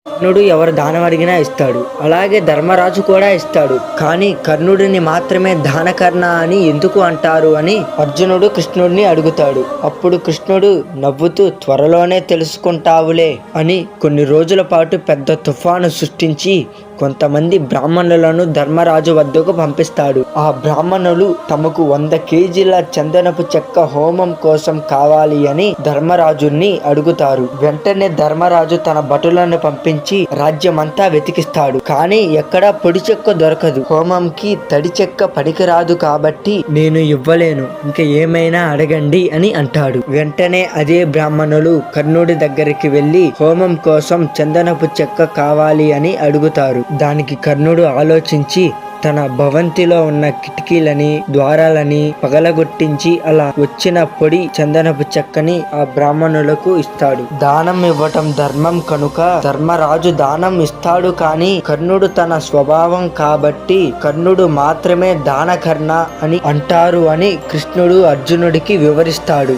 కర్ణుడు ఎవరు దానం అడిగినా ఇస్తాడు. అలాగే ధర్మరాజు కూడా ఇస్తాడు. కానీ కర్ణుడిని మాత్రమే దానకర్ణ అని ఎందుకు అంటారు అని అర్జునుడు కృష్ణుడిని అడుగుతాడు. అప్పుడు కృష్ణుడు నవ్వుతూ త్వరలోనే తెలుసుకుంటావులే అని కొన్ని రోజుల పాటు పెద్ద తుఫాను సృష్టించి కొంతమంది బ్రాహ్మణులను ధర్మరాజు వద్దకు పంపిస్తాడు. ఆ బ్రాహ్మణులు తమకు 100 కేజీల చందనపు చెక్క హోమం కోసం కావాలి అని ధర్మరాజుని అడుగుతారు. వెంటనే ధర్మరాజు తన భటులను పంపించి రాజ్యమంతా వెతికిస్తాడు. కానీ ఎక్కడా పొడి చెక్క దొరకదు. హోమంకి తడి చెక్క పనికిరాదు కాబట్టి నేను ఇవ్వలేను, ఇంకా ఏమైనా అడగండి అని అంటాడు. వెంటనే అదే బ్రాహ్మణులు కర్ణుడి దగ్గరికి వెళ్లి హోమం కోసం చందనపు చెక్క కావాలి అని అడుగుతారు. దానికి కర్ణుడు ఆలోచించి తన భవంతిలో ఉన్న కిటికీలని ద్వారాలని పగలగొట్టించి అలా వచ్చిన పొడి చందనపు చెక్కని ఆ బ్రాహ్మణులకు ఇస్తాడు. దానం ఇవ్వటం ధర్మం కనుక ధర్మరాజు దానం ఇస్తాడు. కానీ కర్ణుడు తన స్వభావం కాబట్టి కర్ణుడు మాత్రమే దానకర్ణ అని అంటారు అని కృష్ణుడు అర్జునుడికి వివరిస్తాడు.